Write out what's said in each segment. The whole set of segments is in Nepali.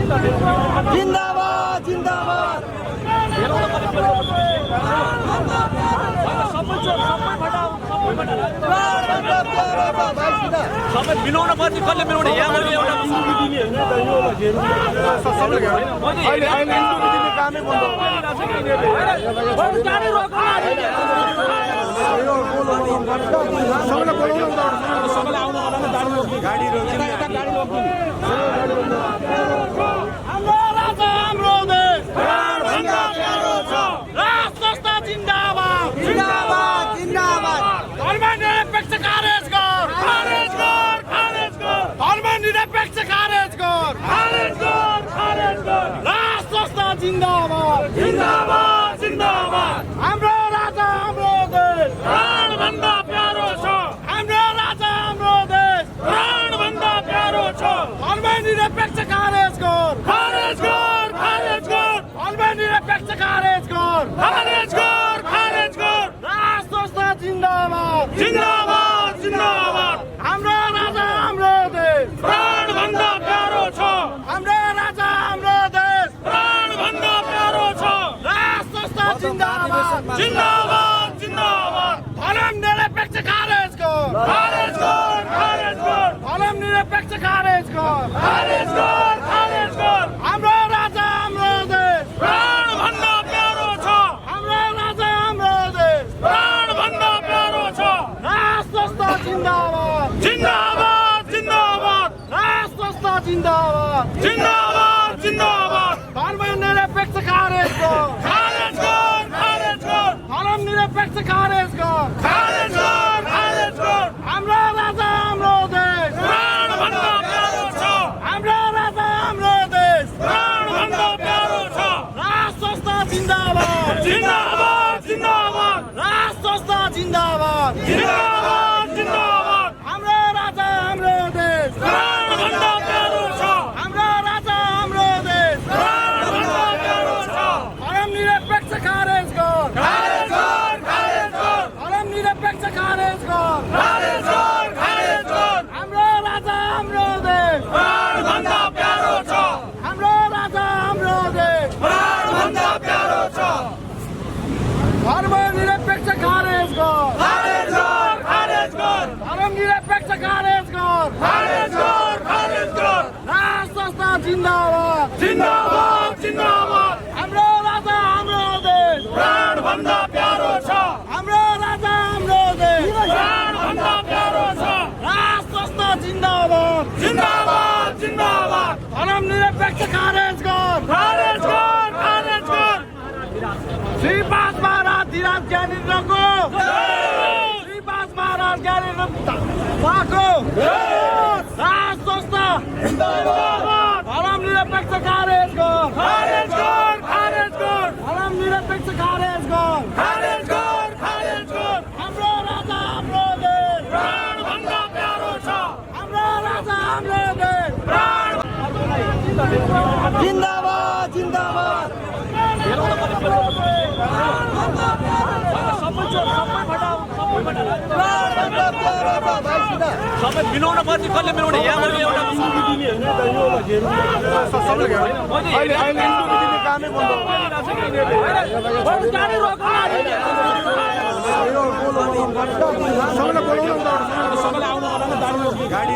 जिंदाबाद जिंदाबाद सबै मिलाउन पर्छ कसले मिलाउने यहाँ मैले एउटा कामै बन्द गाडी हाम्रो राजा हाम्रो देश प्राणभन्दा प्यारो छ राष्ट्र जिन्दाबाद जिंदाबाद जिंदाबाद धर्मनिरपेक्ष खारेज गर खारेज गर खारेज गर धर्मनिरपेक्ष खारेज गर खारेज गर खारेज गर राष्ट्र जिन्दाबाद जिन्दाबाद जिन्दाबाद हाम्रो राजा हाम्रो देश प्राणभन्दा प्यारो छ हाम्रो राजा हाम्रो देश प्राणभन्दा प्यारो छ धर्मनिरपेक्ष खारेज गर खारेज गर खारेज गर धर्मनिरपेक्ष खारेज गर खारेज गर खारेज गर राष्ट्र जिन्दाबाद जिन्दाबाद जिन्दाबाद हाम्रो राजा हाम्रो देश प्राणभन्दा प्यारो छ हाम्रो राजा हाम्रो देश प्राणभन्दा प्यारो छ राष्ट्र जिन्दाबाद जिन्दाबाद जिन्दाबाद धर्मनिरपेक्ष खारेज गर खारेज गर खारेज गर धर्मनिरपेक्ष खारेज गर खारेज गर खारेज गर हाम्रो राजा हाम्रो देश प्राणभन्दा प्यारो छ हाम्रो राजा हाम्रो देश प्राणभन्दा प्यारो छ राष्ट्र जिन्दाबाद जिन्दाबाद जिन्दाबाद राष्ट्र जिन्दाबाद जिन्दाबाद जिन्दाबाद धर्मनिरपेक्ष खारेज गर खारेज गर खारेज गर धर्मनिरपेक्ष खारेज गर खारेज गर खारेज गर हाम्रो राजा हाम्रो देश प्राणभन्दा प्यारो छ हाम्रो राजा हाम्रो देश प्राणभन्दा प्यारो छ राष्ट्र जिन्दाबाद जिन्दाबाद जिन्दाबाद राष्ट्र जिन्दाबाद जिन्दाबाद जिन्दाबाद हाम्रो राजा हाम्रो देश प्राणभन्दा प्यारो छ हाम्रो राजा हाम्रो देश प्राणभन्दा प्यारो छ धर्मनिरपेक्ष खारेज गर खारेज गर खारेज गर धर्मनिरपेक्ष खारेज गर खारेज गर खारेज गर हाम्रो राजा हाम्रो देश प्राणभन्दा प्यारो छ हाम्रो राजा हाम्रो देश प्राणभन्दा प्यारो छ धर्मनिरपेक्ष खारेज गर खारेज गर खारेज गर धर्मनिरपेक्ष खारेज गर खारेज गर खारेज गर राष्ट्र जिन्दाबाद जिन्दाबाद जिन्दाबाद हाम्रो राजा हाम्रो देश प्राणभन्दा प्यारो छ हाम्रो राजा हाम्रो देश प्राणभन्दा प्यारो छ राष्ट्र जिन्दाबाद जिन्दाबाद जिन्दाबाद धर्मनिरपेक्ष खारेज गर खारेज गर खारेज गर श्री पाँच महाराज धीराज ज्ञानेन्द्रको श्री पाँच महाराज ज्ञानेन्द्र पाको राष्ट्र जिन्दाबाद धर्मनिरपेक्ष खारेज गर खारेज गर खारेज गर धर्मनिरपेक्ष खारेज गर खारेज गर खारेज गर हाम्रो राजा हाम्रो देश प्राणभन्दा प्यारो छ हाम्रो राजा हाम्रो देश प्राण जिंदाबाद जिंदाबाद सबै मिलाउन पर्छ कसले मिलाउने यहाँ मैले एउटा कामै बन्द गाडी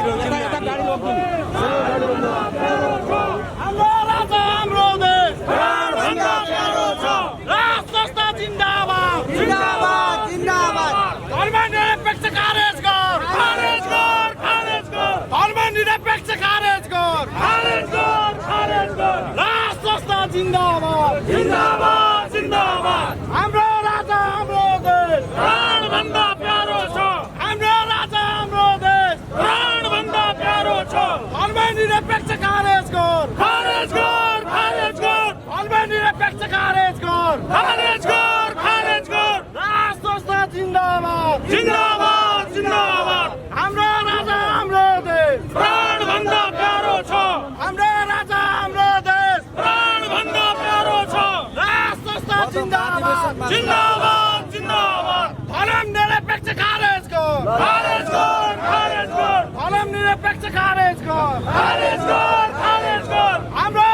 हाम्रो राजा हाम्रो देश प्राणभन्दा प्यारो छ राष्ट्र जिन्दाबाद जिंदाबाद जिंदाबाद धर्मनिरपेक्ष खारेज गर खारेज गर खारेज गर धर्मनिरपेक्ष खारेज गर खारेज गर खारेज गर राष्ट्र जिन्दाबाद जिन्दाबाद जिन्दाबाद हाम्रो राजा हाम्रो देश प्राणभन्दा प्यारो छ हाम्रो राजा हाम्रो देश प्राणभन्दा प्यारो छ धर्मनिरपेक्ष खारेज गर खारेज गर खारेज गर धर्मनिरपेक्ष खारेज गर खारेज गर खारेज गर राष्ट्र जिन्दाबाद जिन्दाबाद जिन्दाबाद हाम्रो राजा हाम्रो देश प्राणभन्दा प्यारो छ हाम्रो राजा हाम्रो देश प्राणभन्दा प्यारो छ राष्ट्र जिन्दाबाद जिन्दाबाद जिन्दाबाद धर्मनिरपेक्ष खारेज गर खारेज गर खारेज गर धर्मनिरपेक्ष खारेज गर खारेज गर खारेज गर हाम्रो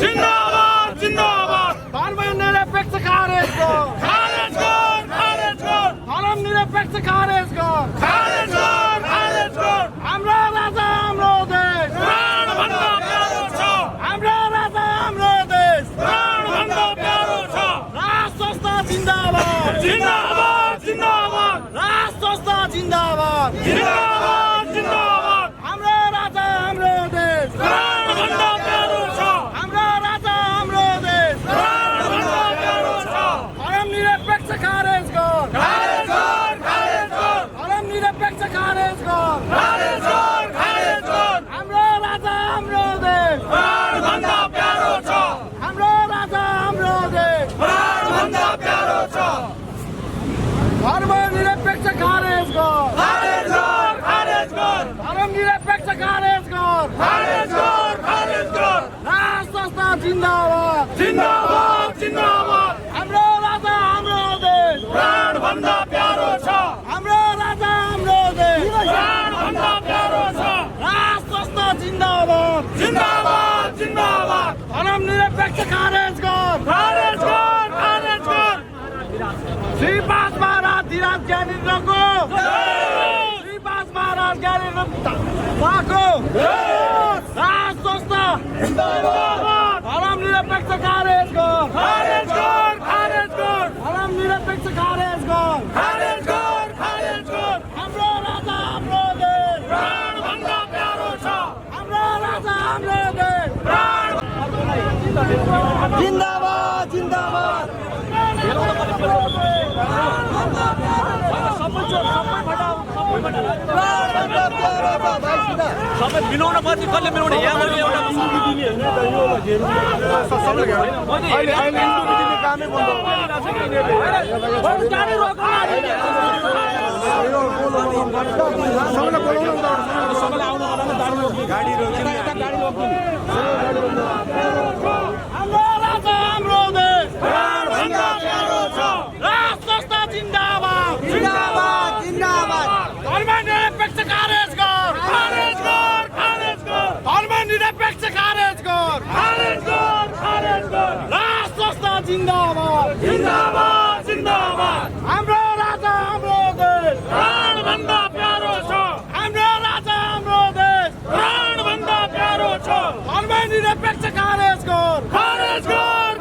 जिंदाबाद जिंदाबाद धर्मनिरपेक्ष खारेज कर खारेज कर खारेज कर धर्मनिरपेक्ष खारेज कर खारेज कर खारेज कर हाम्रो राजा हाम्रो देश प्राणभन्दा प्यारो छ हाम्रो राजा हाम्रो देश प्राणभन्दा प्यारो छ राष्ट्र संस्था जिंदाबाद जिंदाबाद जिंदाबाद राष्ट्र संस्था जिंदाबाद जिंदाबाद जिंदाबाद हाम्रो राजा हाम्रो देश प्राणभन्दा प्यारो छ हाम्रो राजा हाम्रो देश प्राणभन्दा प्यारो छ धर्मनिरपेक्ष खारेज कर खारेज कर खारेज कर धर्मनिरपेक्ष खारेज कर खारेज कर खारेज कर हाम्रो राजा हाम्रो देश प्राणभन्दा प्यारो छ हाम्रो राजा हाम्रो देश प्राणभन्दा प्यारो छ धर्मनिरपेक्ष खारेज कर खारेज कर खारेज कर धर्मनिरपेक्ष खारेज कर खारेज कर खारेज कर राष्ट्र संस्था जिंदाबाद जिंदाबाद जिंदाबाद हाम्रो राजा हाम्रो देश प्राणभन्दा प्यारो छ हाम्रो राजा हाम्रो देश प्राणभन्दा प्यारो छ राष्ट्र संस्था जिंदाबाद जिंदाबाद जिंदाबाद धर्मनिरपेक्ष खारेज कर खारेज कर खारेज कर श्री पास महाराज धीराज ज्ञानेन्द्रको श्री पास महाराज ज्ञानेन्द्र को राष्ट्र संस्था जिंदाबाद धर्मनिरपेक्ष खारेज कर खारेज कर खारेज कर धर्मनिरपेक्ष खारेज कर खारेज कर खारेज कर हाम्रो राजा हाम्रो देश प्राणभन्दा प्यारो छ हाम्रो राजा हाम्रो देश प्राण जिंदाबाद जिंदाबाद सबै मिलाउन पछि कसले मिलाउने यहाँ मैले एउटा कामै बन्द गाडी हाम्रो राजा हाम्रो देश प्राणभन्दा प्यारो छ राष्ट्र संस्था जिंदाबाद जिंदाबाद जिंदाबाद धर्मनिरपेक्ष खारेज कर खारेज कर खारेज कर धर्मनिरपेक्ष खारेज कर खारेज कर खारेज कर राष्ट्र संस्था जिंदाबाद